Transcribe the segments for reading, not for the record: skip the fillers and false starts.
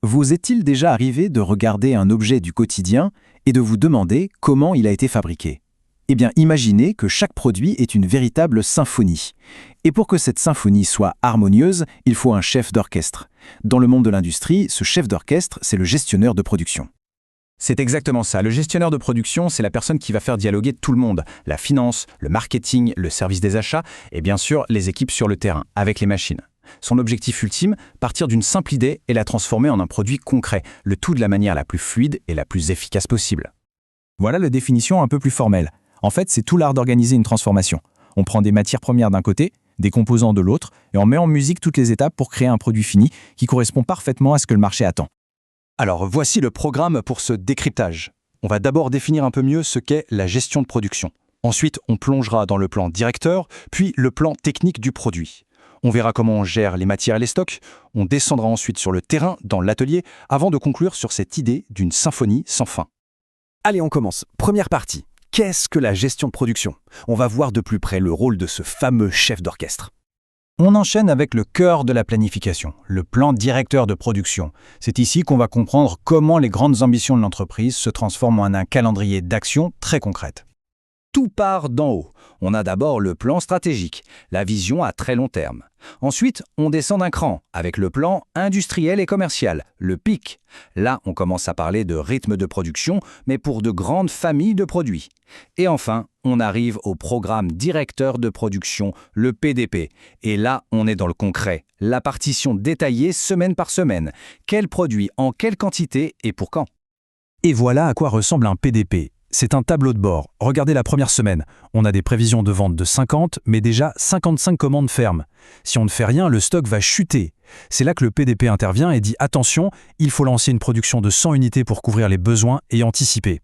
Vous est-il déjà arrivé de regarder un objet du quotidien et de vous demander comment il a été fabriqué? Eh bien, imaginez que chaque produit est une véritable symphonie. Et pour que cette symphonie soit harmonieuse, il faut un chef d'orchestre. Dans le monde de l'industrie, ce chef d'orchestre, c'est le gestionnaire de production. C'est exactement ça. Le gestionnaire de production, c'est la personne qui va faire dialoguer tout le monde. La finance, le marketing, le service des achats et bien sûr les équipes sur le terrain, avec les machines. Son objectif ultime, partir d'une simple idée et la transformer en un produit concret, le tout de la manière la plus fluide et la plus efficace possible. Voilà la définition un peu plus formelle. En fait, c'est tout l'art d'organiser une transformation. On prend des matières premières d'un côté, des composants de l'autre, et on met en musique toutes les étapes pour créer un produit fini qui correspond parfaitement à ce que le marché attend. Alors voici le programme pour ce décryptage. On va d'abord définir un peu mieux ce qu'est la gestion de production. Ensuite, on plongera dans le plan directeur, puis le plan technique du produit. On verra comment on gère les matières et les stocks. On descendra ensuite sur le terrain, dans l'atelier, avant de conclure sur cette idée d'une symphonie sans fin. Allez, on commence. Première partie. Qu'est-ce que la gestion de production? On va voir de plus près le rôle de ce fameux chef d'orchestre. On enchaîne avec le cœur de la planification, le plan directeur de production. C'est ici qu'on va comprendre comment les grandes ambitions de l'entreprise se transforment en un calendrier d'actions très concrètes. Tout part d'en haut. On a d'abord le plan stratégique, la vision à très long terme. Ensuite, on descend d'un cran avec le plan industriel et commercial, le PIC. Là, on commence à parler de rythme de production, mais pour de grandes familles de produits. Et enfin, on arrive au programme directeur de production, le PDP. Et là, on est dans le concret, la partition détaillée semaine par semaine. Quel produit, en quelle quantité et pour quand? Et voilà à quoi ressemble un PDP. C'est un tableau de bord. Regardez la première semaine. On a des prévisions de vente de 50, mais déjà 55 commandes fermes. Si on ne fait rien, le stock va chuter. C'est là que le PDP intervient et dit « Attention, il faut lancer une production de 100 unités pour couvrir les besoins et anticiper ».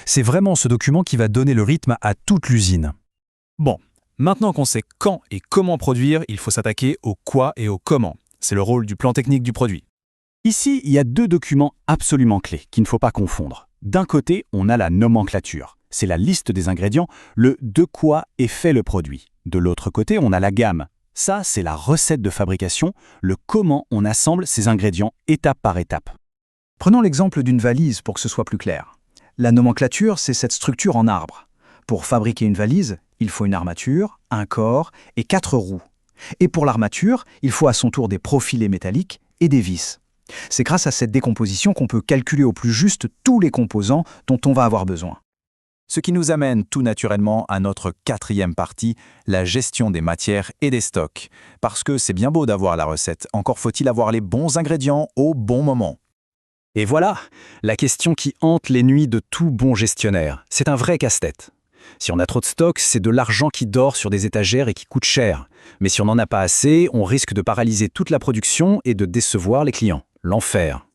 C'est vraiment ce document qui va donner le rythme à toute l'usine. Bon, maintenant qu'on sait quand et comment produire, il faut s'attaquer au quoi et au comment. C'est le rôle du plan technique du produit. Ici, il y a deux documents absolument clés qu'il ne faut pas confondre. D'un côté, on a la nomenclature. C'est la liste des ingrédients, le de quoi est fait le produit. De l'autre côté, on a la gamme. Ça, c'est la recette de fabrication, le comment on assemble ces ingrédients étape par étape. Prenons l'exemple d'une valise pour que ce soit plus clair. La nomenclature, c'est cette structure en arbre. Pour fabriquer une valise, il faut une armature, un corps et 4 roues. Et pour l'armature, il faut à son tour des profilés métalliques et des vis. C'est grâce à cette décomposition qu'on peut calculer au plus juste tous les composants dont on va avoir besoin. Ce qui nous amène tout naturellement à notre quatrième partie, la gestion des matières et des stocks. Parce que c'est bien beau d'avoir la recette, encore faut-il avoir les bons ingrédients au bon moment. Et voilà, la question qui hante les nuits de tout bon gestionnaire. C'est un vrai casse-tête. Si on a trop de stock, c'est de l'argent qui dort sur des étagères et qui coûte cher. Mais si on n'en a pas assez, on risque de paralyser toute la production et de décevoir les clients. L'enfer.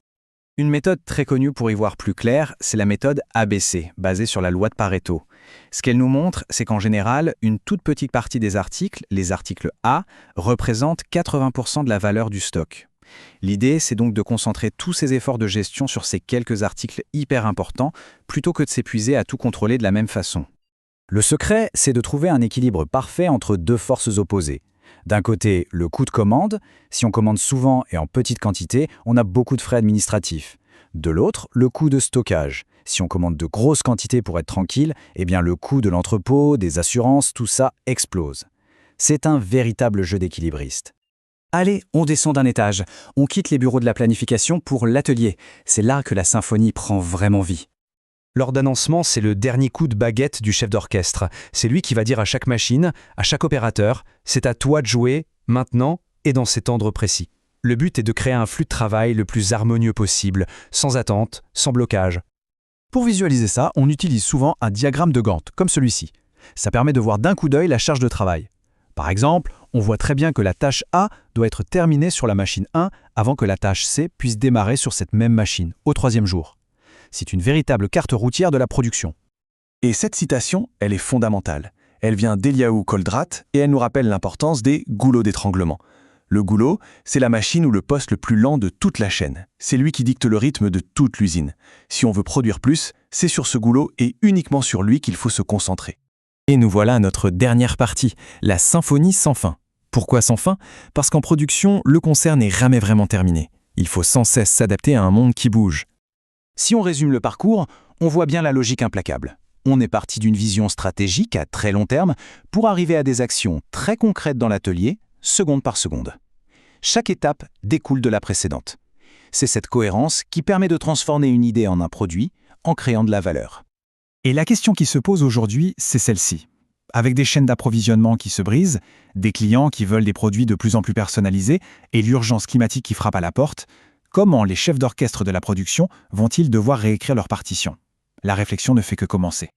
Une méthode très connue pour y voir plus clair, c'est la méthode ABC, basée sur la loi de Pareto. Ce qu'elle nous montre, c'est qu'en général, une toute petite partie des articles, les articles A, représentent 80% de la valeur du stock. L'idée, c'est donc de concentrer tous ces efforts de gestion sur ces quelques articles hyper importants, plutôt que de s'épuiser à tout contrôler de la même façon. Le secret, c'est de trouver un équilibre parfait entre deux forces opposées. D'un côté, le coût de commande. Si on commande souvent et en petite quantité, on a beaucoup de frais administratifs. De l'autre, le coût de stockage. Si on commande de grosses quantités pour être tranquille, eh bien le coût de l'entrepôt, des assurances, tout ça explose. C'est un véritable jeu d'équilibriste. Allez, on descend d'un étage. On quitte les bureaux de la planification pour l'atelier. C'est là que la symphonie prend vraiment vie. L'ordonnancement, c'est le dernier coup de baguette du chef d'orchestre. C'est lui qui va dire à chaque machine, à chaque opérateur, c'est à toi de jouer, maintenant et dans cet ordre précis. Le but est de créer un flux de travail le plus harmonieux possible, sans attente, sans blocage. Pour visualiser ça, on utilise souvent un diagramme de Gantt, comme celui-ci. Ça permet de voir d'un coup d'œil la charge de travail. Par exemple, on voit très bien que la tâche A doit être terminée sur la machine 1 avant que la tâche C puisse démarrer sur cette même machine, au 3e jour. C'est une véritable carte routière de la production. Et cette citation, elle est fondamentale. Elle vient d'Eliaou Coldrat et elle nous rappelle l'importance des goulots d'étranglement. Le goulot, c'est la machine ou le poste le plus lent de toute la chaîne. C'est lui qui dicte le rythme de toute l'usine. Si on veut produire plus, c'est sur ce goulot et uniquement sur lui qu'il faut se concentrer. Et nous voilà à notre dernière partie, la symphonie sans fin. Pourquoi sans fin? Parce qu'en production, le concert n'est jamais vraiment terminé. Il faut sans cesse s'adapter à un monde qui bouge. Si on résume le parcours, on voit bien la logique implacable. On est parti d'une vision stratégique à très long terme pour arriver à des actions très concrètes dans l'atelier, seconde par seconde. Chaque étape découle de la précédente. C'est cette cohérence qui permet de transformer une idée en un produit en créant de la valeur. Et la question qui se pose aujourd'hui, c'est celle-ci. Avec des chaînes d'approvisionnement qui se brisent, des clients qui veulent des produits de plus en plus personnalisés et l'urgence climatique qui frappe à la porte, comment les chefs d'orchestre de la production vont-ils devoir réécrire leur partition ? La réflexion ne fait que commencer.